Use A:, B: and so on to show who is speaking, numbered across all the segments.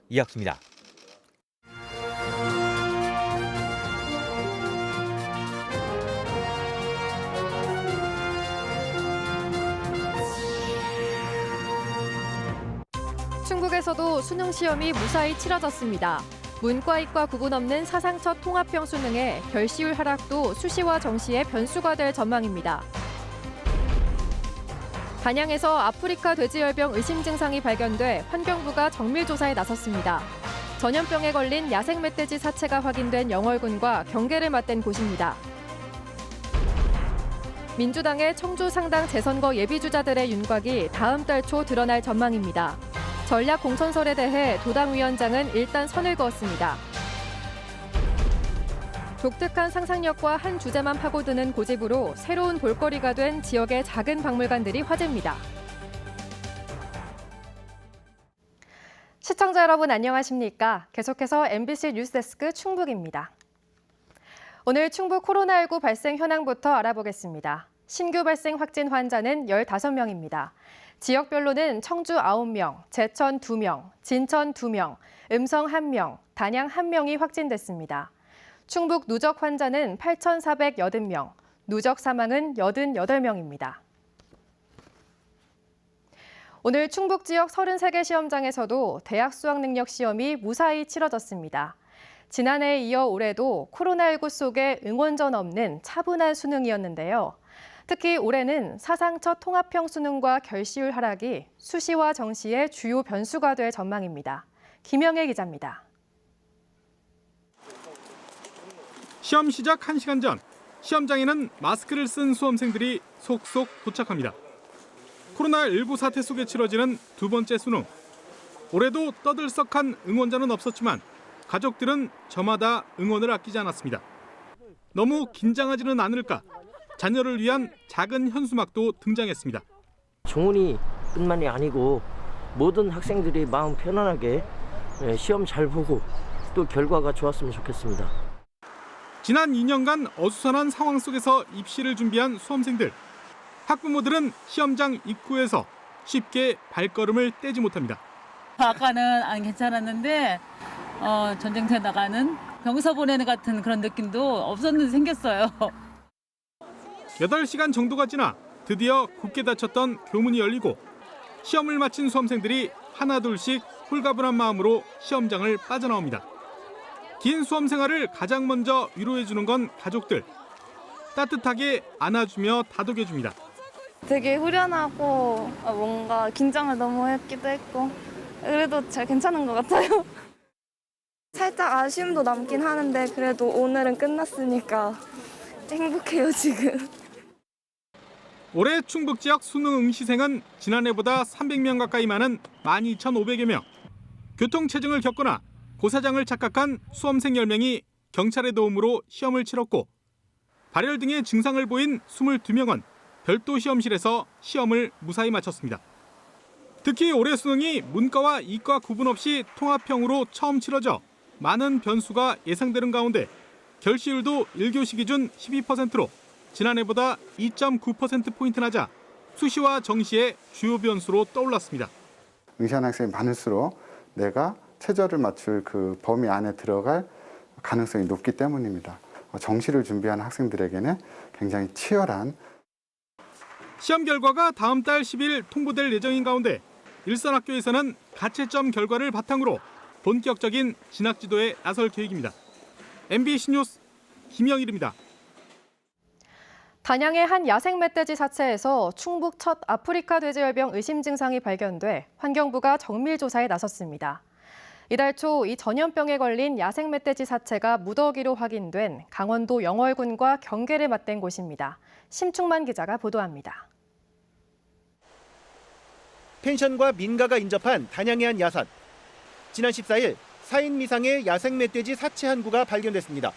A: 이어집니다.
B: 충북에서도 수능 시험이 무사히 치러졌습니다. 문과, 이과 구분 없는 사상 첫 통합형 수능에 결시율 하락도 수시와 정시의 변수가 될 전망입니다. 단양에서 아프리카 돼지열병 의심 증상이 발견돼 환경부가 정밀 조사에 나섰습니다. 전염병에 걸린 야생 멧돼지 사체가 확인된 영월군과 경계를 맞댄 곳입니다. 민주당의 청주 상당 재선거 예비주자들의 윤곽이 다음 달 초 드러날 전망입니다. 전략 공천설에 대해 도당위원장은 일단 선을 그었습니다. 독특한 상상력과 한 주제만 파고드는 고집으로 새로운 볼거리가 된 지역의 작은 박물관들이 화제입니다. 시청자 여러분 안녕하십니까? 계속해서 MBC 뉴스데스크 충북입니다. 오늘 충북 코로나19 발생 현황부터 알아보겠습니다. 신규 발생 확진 환자는 15명입니다. 지역별로는 청주 9명, 제천 2명, 진천 2명, 음성 1명, 단양 1명이 확진됐습니다. 충북 누적 환자는 8,480명, 누적 사망은 88명입니다. 오늘 충북 지역 33개 시험장에서도 대학 수학능력 시험이 무사히 치러졌습니다. 지난해에 이어 올해도 코로나19 속에 응원전 없는 차분한 수능이었는데요. 특히 올해는 사상 첫 통합형 수능과 결시율 하락이 수시와 정시의 주요 변수가 될 전망입니다. 김영애 기자입니다.
C: 시험 시작 1시간 전, 시험장에는 마스크를 쓴 수험생들이 속속 도착합니다. 코로나19 사태 속에 치러지는 두 번째 수능. 올해도 떠들썩한 응원자는 없었지만 가족들은 저마다 응원을 아끼지 않았습니다. 너무 긴장하지는 않을까? 자녀를 위한 작은 현수막도 등장했습니다.
D: 종훈이 뿐만이 아니고 모든 학생들이 마음 편안하게 시험 잘 보고 또 결과가 좋았으면 좋겠습니다.
C: 지난 2년간 어수선한 상황 속에서 입시를 준비한 수험생들. 학부모들은 시험장 입구에서 쉽게 발걸음을 떼지 못합니다.
E: 아까는 안 괜찮았는데 전쟁터에 나가는 병서 보내는 같은 그런 느낌도 없었는데 생겼어요.
C: 8시간 정도가 지나 드디어 굳게 닫혔던 교문이 열리고 시험을 마친 수험생들이 하나둘씩 홀가분한 마음으로 시험장을 빠져나옵니다. 긴 수험 생활을 가장 먼저 위로해주는 건 가족들. 따뜻하게 안아주며 다독여줍니다.
F: 되게 후련하고 뭔가 긴장을 너무 했기도 했고 그래도 잘 괜찮은 것 같아요. 살짝 아쉬움도 남긴 하는데 그래도 오늘은 끝났으니까 행복해요 지금.
C: 올해 충북 지역 수능 응시생은 지난해보다 300명 가까이 많은 12,500여 명. 교통체증을 겪거나 고사장을 착각한 수험생 10명이 경찰의 도움으로 시험을 치렀고 발열 등의 증상을 보인 22명은 별도 시험실에서 시험을 무사히 마쳤습니다. 특히 올해 수능이 문과와 이과 구분 없이 통합형으로 처음 치러져 많은 변수가 예상되는 가운데 결시율도 1교시 기준 12%로 지난해보다 2.9%포인트 낮아 수시와 정시의 주요 변수로 떠올랐습니다.
G: 응시하는 학생이 많을수록 내가 최저를 맞출 그 범위 안에 들어갈 가능성이 높기 때문입니다. 정시를 준비하는 학생들에게는 굉장히 치열한
C: 시험 결과가 다음 달 10일 통보될 예정인 가운데 일선학교에서는 가채점 결과를 바탕으로 본격적인 진학지도에 나설 계획입니다. MBC 뉴스 김영일입니다.
B: 단양의 한 야생 멧돼지 사체에서 충북 첫 아프리카 돼지열병 의심 증상이 발견돼 환경부가 정밀 조사에 나섰습니다. 이달 초 이 전염병에 걸린 야생 멧돼지 사체가 무더기로 확인된 강원도 영월군과 경계를 맞댄 곳입니다. 심충만 기자가 보도합니다.
H: 펜션과 민가가 인접한 단양의 한 야산. 지난 14일 4인 미상의 야생 멧돼지 사체 한 구가 발견됐습니다.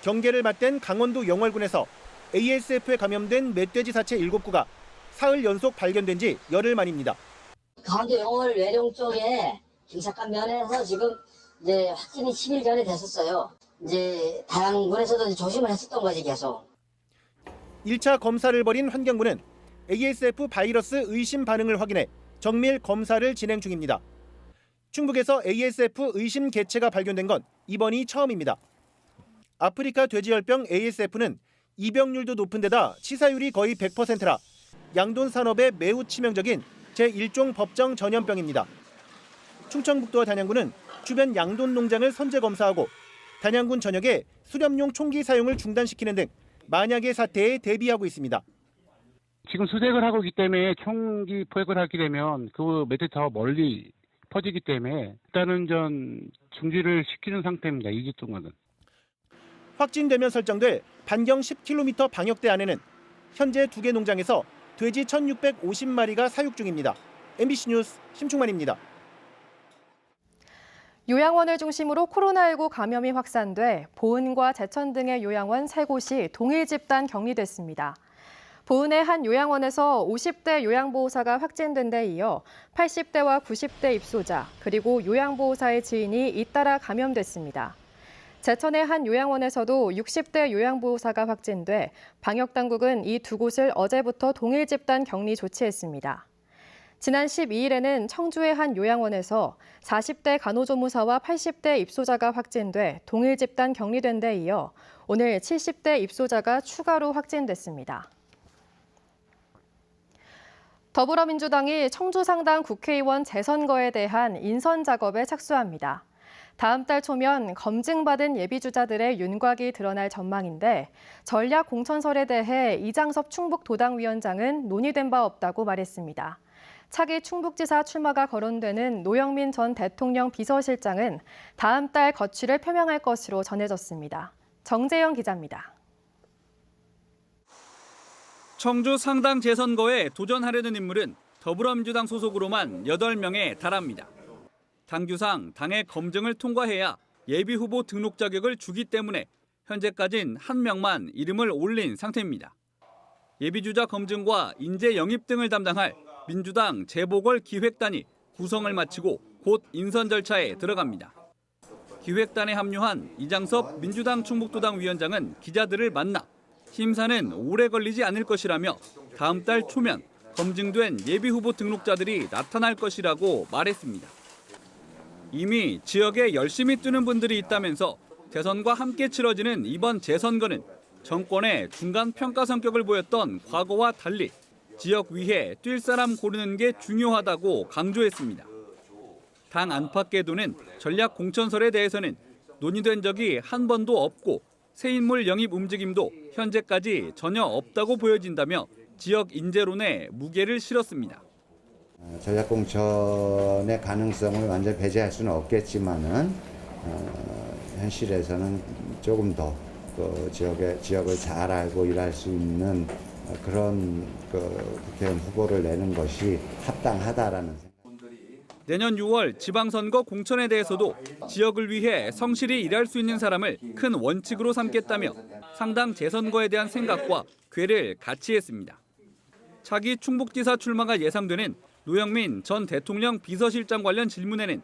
H: 경계를 맞댄 강원도 영월군에서 ASF에 감염된 멧돼지 사체 7구가 사흘 연속 발견된 지 열흘 만입니다.
I: 강원도 영월 외령 쪽에 김삿간 면에서 지금 이제 확진이 10일 전에 됐었어요. 이제 단양군에서도 조심을 했었던 거지 계속.
H: 1차 검사를 벌인 환경부는 ASF 바이러스 의심 반응을 확인해 정밀 검사를 진행 중입니다. 충북에서 ASF 의심 개체가 발견된 건 이번이 처음입니다. 아프리카 돼지열병 ASF는 입영률도 높은 데다 치사율이 거의 100%라 양돈 산업에 매우 치명적인 제1종 법정 전염병입니다. 충청북도와 단양군은 주변 양돈 농장을 선제 검사하고 단양군 전역에 수렴용 총기 사용을 중단시키는 등 만약의 사태에 대비하고 있습니다.
A: 지금 수색을 하고 있기 때문에 총기 포획을 하게 되면 그 몇 대 더 멀리 퍼지기 때문에 일단은 중지를 시키는 상태입니다. 2주 동안은.
H: 확진되면 설정될 반경 10km 방역대 안에는 현재 2개 농장에서 돼지 1,650마리가 사육 중입니다. MBC 뉴스 심충만입니다.
B: 요양원을 중심으로 코로나19 감염이 확산돼 보은과 제천 등의 요양원 3곳이 동일 집단 격리됐습니다. 보은의 한 요양원에서 50대 요양보호사가 확진된 데 이어 80대와 90대 입소자, 그리고 요양보호사의 지인이 잇따라 감염됐습니다. 제천의 한 요양원에서도 60대 요양보호사가 확진돼 방역당국은 이 두 곳을 어제부터 동일 집단 격리 조치했습니다. 지난 12일에는 청주의 한 요양원에서 40대 간호조무사와 80대 입소자가 확진돼 동일 집단 격리된 데 이어 오늘 70대 입소자가 추가로 확진됐습니다. 더불어민주당이 청주 상당 국회의원 재선거에 대한 인선 작업에 착수합니다. 다음 달 초면 검증받은 예비주자들의 윤곽이 드러날 전망인데 전략 공천설에 대해 이장섭 충북도당위원장은 논의된 바 없다고 말했습니다. 차기 충북지사 출마가 거론되는 노영민 전 대통령 비서실장은 다음 달 거취를 표명할 것으로 전해졌습니다. 정재영 기자입니다.
J: 청주 상당 재선거에 도전하려는 인물은 더불어민주당 소속으로만 8명에 달합니다. 당규상 당의 검증을 통과해야 예비후보 등록 자격을 주기 때문에 현재까진 1명만 이름을 올린 상태입니다. 예비주자 검증과 인재 영입 등을 담당할 민주당 재보궐기획단이 구성을 마치고 곧 인선 절차에 들어갑니다. 기획단에 합류한 이장섭 민주당 충북도당 위원장은 기자들을 만나 심사는 오래 걸리지 않을 것이라며 다음 달 초면 검증된 예비후보 등록자들이 나타날 것이라고 말했습니다. 이미 지역에 열심히 뛰는 분들이 있다면서 대선과 함께 치러지는 이번 재선거는 정권의 중간 평가 성격을 보였던 과거와 달리 지역 위에 뛸 사람 고르는 게 중요하다고 강조했습니다. 당 안팎에도는 전략 공천설에 대해서는 논의된 적이 한 번도 없고 새 인물 영입 움직임도 현재까지 전혀 없다고 보여진다며 지역 인재론에 무게를 실었습니다.
K: 전략 공천의 가능성을 완전히 배제할 수는 없겠지만은 현실에서는 조금 더 그 지역을 잘 알고 일할 수 있는 그런 국회의원 후보를 내는 것이 합당하다라는 생각.
J: 내년 6월 지방선거 공천에 대해서도 지역을 위해 성실히 일할 수 있는 사람을 큰 원칙으로 삼겠다며 상당 재선거에 대한 생각과 궤를 같이 했습니다. 차기 충북지사 출마가 예상되는 노영민 전 대통령 비서실장 관련 질문에는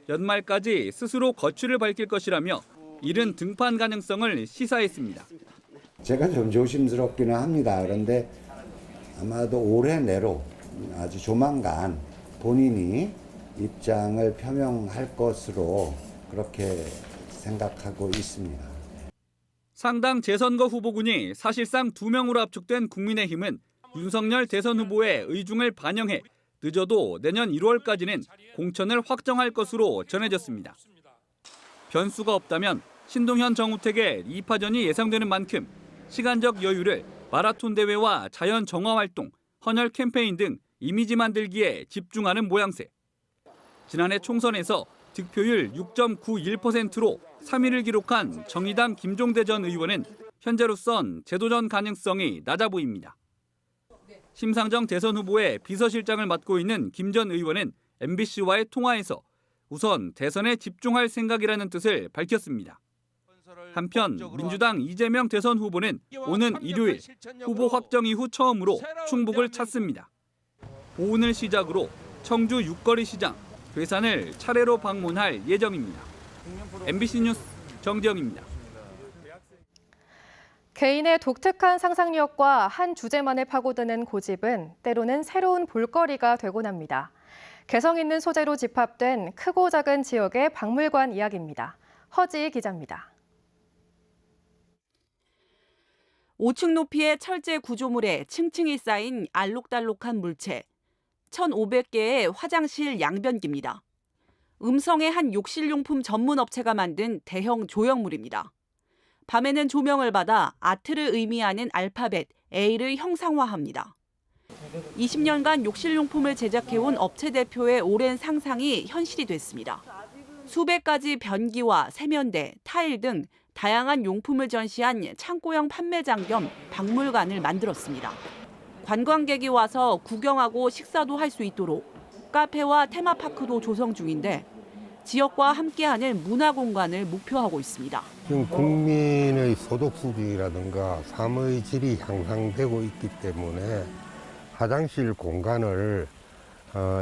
J: 연말까지 스스로 거취를 밝힐 것이라며 이른 등판 가능성을 시사했습니다.
K: 제가 좀 조심스럽기는 합니다. 그런데 아마도 올해 내로 아주 조만간 본인이 입장을 표명할 것으로 그렇게 생각하고 있습니다.
J: 상당 재선거 후보군이 사실상 2명으로 압축된 국민의힘은 윤석열 대선 후보의 의중을 반영해 늦어도 내년 1월까지는 공천을 확정할 것으로 전해졌습니다. 변수가 없다면 신동현 정우택의 2파전이 예상되는 만큼 시간적 여유를 마라톤 대회와 자연 정화 활동, 헌혈 캠페인 등 이미지 만들기에 집중하는 모양새. 지난해 총선에서 득표율 6.91%로 3위를 기록한 정의당 김종대 전 의원은 현재로선 재도전 가능성이 낮아 보입니다. 심상정 대선 후보의 비서실장을 맡고 있는 김 전 의원은 MBC와의 통화에서 우선 대선에 집중할 생각이라는 뜻을 밝혔습니다. 한편 민주당 이재명 대선 후보는 오는 일요일 후보 확정 이후 처음으로 충북을 찾습니다. 오늘 시작으로 청주 육거리 시장, 괴산을 차례로 방문할 예정입니다. MBC 뉴스 정재영입니다.
B: 개인의 독특한 상상력과 한 주제만을 파고드는 고집은 때로는 새로운 볼거리가 되곤 합니다. 개성 있는 소재로 집합된 크고 작은 지역의 박물관 이야기입니다. 허지희 기자입니다.
L: 5층 높이의 철제 구조물에 층층이 쌓인 알록달록한 물체, 1,500개의 화장실 양변기입니다. 음성의 한 욕실용품 전문 업체가 만든 대형 조형물입니다. 밤에는 조명을 받아 아트를 의미하는 알파벳 A를 형상화합니다. 20년간 욕실용품을 제작해온 업체 대표의 오랜 상상이 현실이 됐습니다. 수백 가지 변기와 세면대, 타일 등 다양한 용품을 전시한 창고형 판매장 겸 박물관을 만들었습니다. 관광객이 와서 구경하고 식사도 할 수 있도록 카페와 테마파크도 조성 중인데 지역과 함께하는 문화공간을 목표하고 있습니다.
M: 지금 국민의 소득 수준이라든가 삶의 질이 향상되고 있기 때문에 화장실 공간을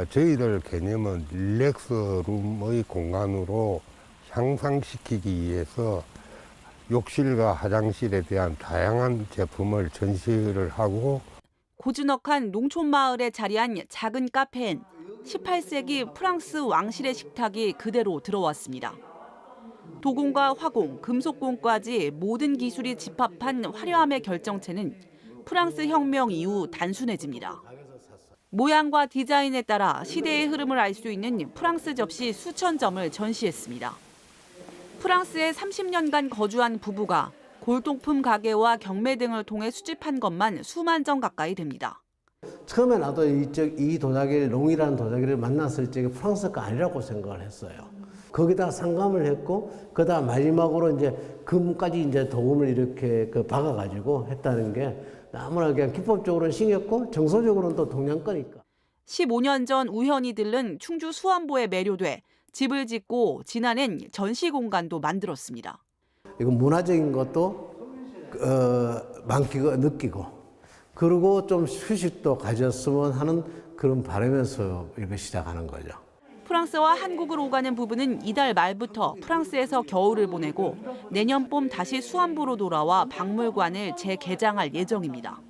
M: 저희들 개념은 릴렉스룸의 공간으로 향상시키기 위해서 욕실과 화장실에 대한 다양한 제품을 전시를 하고
L: 고즈넉한 농촌 마을에 자리한 작은 카페엔 18세기 프랑스 왕실의 식탁이 그대로 들어왔습니다. 도공과 화공, 금속공까지 모든 기술이 집합한 화려함의 결정체는 프랑스 혁명 이후 단순해집니다. 모양과 디자인에 따라 시대의 흐름을 알 수 있는 프랑스 접시 수천 점을 전시했습니다. 프랑스에 30년간 거주한 부부가 골동품 가게와 경매 등을 통해 수집한 것만 수만 점 가까이 됩니다.
N: 처음에 나도 이 도자기를, 롱이라는 도자기를 만났을 적에 프랑스가 아니라고 생각을 했어요. 거기다 상감을 했고, 그다음 마지막으로 이제 금까지 이제 도금을 이렇게 박아가지고 했다는 게 너무나 그냥 기법적으로는 신기했고, 정서적으로는 또 동양거니까.
L: 15년 전 우연히 들른 충주 수안보에 매료돼 집을 짓고 지난해엔 전시 공간도 만들었습니다.
N: 이거 문화적인 것도 느끼고, 그리고 좀 휴식도 가졌으면 하는 그런 바람에서 이거 시작하는 거죠.
L: 프랑스와 한국을 오가는 부부는 이달 말부터 프랑스에서 겨울을 보내고 내년 봄 다시 수안보로 돌아와 박물관을 재개장할 예정입니다.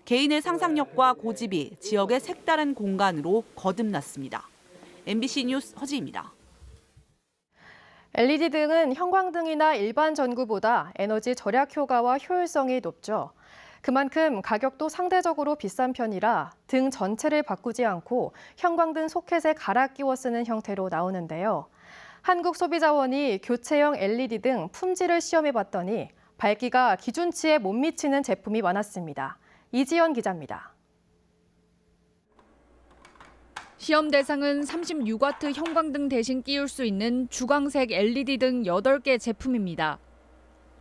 L: 개인의 상상력과 고집이 지역의 색다른 공간으로 거듭났습니다. MBC 뉴스 허지입니다.
B: LED 등은 형광등이나 일반 전구보다 에너지 절약 효과와 효율성이 높죠. 그만큼 가격도 상대적으로 비싼 편이라 등 전체를 바꾸지 않고 형광등 소켓에 갈아 끼워 쓰는 형태로 나오는데요. 한국소비자원이 교체형 LED 등 품질을 시험해봤더니 밝기가 기준치에 못 미치는 제품이 많았습니다. 이지연 기자입니다.
O: 시험 대상은 36W 형광등 대신 끼울 수 있는 주광색 LED 등 8개 제품입니다.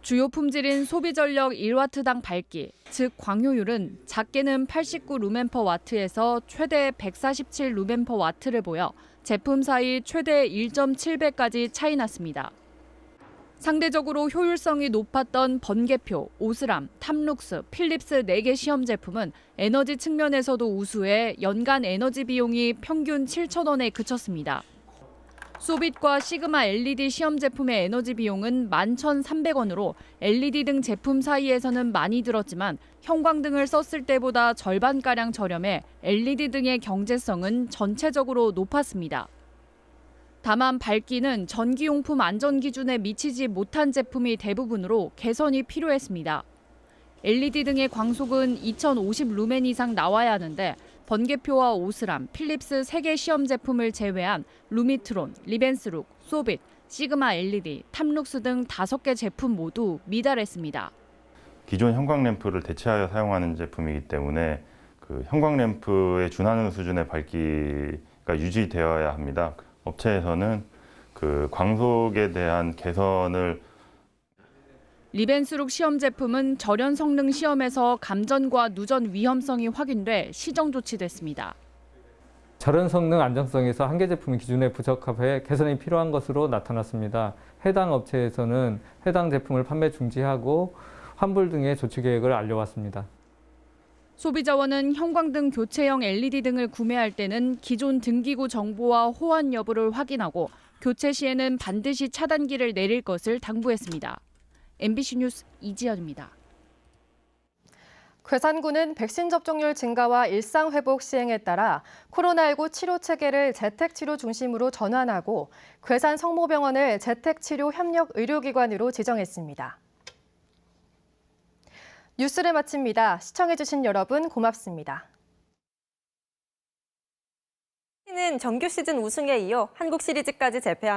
O: 주요 품질인 소비전력 1W당 밝기, 즉 광효율은 작게는 89루멘/W에서 최대 147루멘/W를 보여 제품 사이 최대 1.7배까지 차이 났습니다. 상대적으로 효율성이 높았던 번개표, 오스람, 탐룩스, 필립스 4개 시험 제품은 에너지 측면에서도 우수해 연간 에너지 비용이 평균 7,000원에 그쳤습니다. 소빗과 시그마 LED 시험 제품의 에너지 비용은 11,300원으로 LED 등 제품 사이에서는 많이 들었지만 형광등을 썼을 때보다 절반가량 저렴해 LED 등의 경제성은 전체적으로 높았습니다. 다만 밝기는 전기용품 안전기준에 미치지 못한 제품이 대부분으로 개선이 필요했습니다. LED 등의 광속은 2050루멘 이상 나와야 하는데 번개표와 오스람, 필립스 3개 시험 제품을 제외한 루미트론, 리벤스룩, 소빗, 시그마 LED, 탐룩스 등 5개 제품 모두 미달했습니다.
P: 기존 형광램프를 대체하여 사용하는 제품이기 때문에 그 형광램프에 준하는 수준의 밝기가 유지되어야 합니다. 업체에서는 그 광속에 대한 개선을
O: 리벤스룩 시험 제품은 절연 성능 시험에서 감전과 누전 위험성이 확인돼 시정 조치됐습니다.
Q: 절연 성능 안정성에서 한 개 제품이 기준에 부적합해 개선이 필요한 것으로 나타났습니다. 해당 업체에서는 해당 제품을 판매 중지하고 환불 등의 조치 계획을 알려왔습니다.
O: 소비자원은 형광등 교체형 LED 등을 구매할 때는 기존 등기구 정보와 호환 여부를 확인하고 교체 시에는 반드시 차단기를 내릴 것을 당부했습니다. MBC 뉴스 이지연입니다.
B: 괴산군은 백신 접종률 증가와 일상 회복 시행에 따라 코로나19 치료 체계를 재택치료 중심으로 전환하고 괴산 성모병원을 재택치료 협력 의료기관으로 지정했습니다. 뉴스를 마칩니다. 시청해주신 여러분 고맙습니다.
R: 는 정규 시즌 우승에 이어 한국 시리즈까지 제패하면서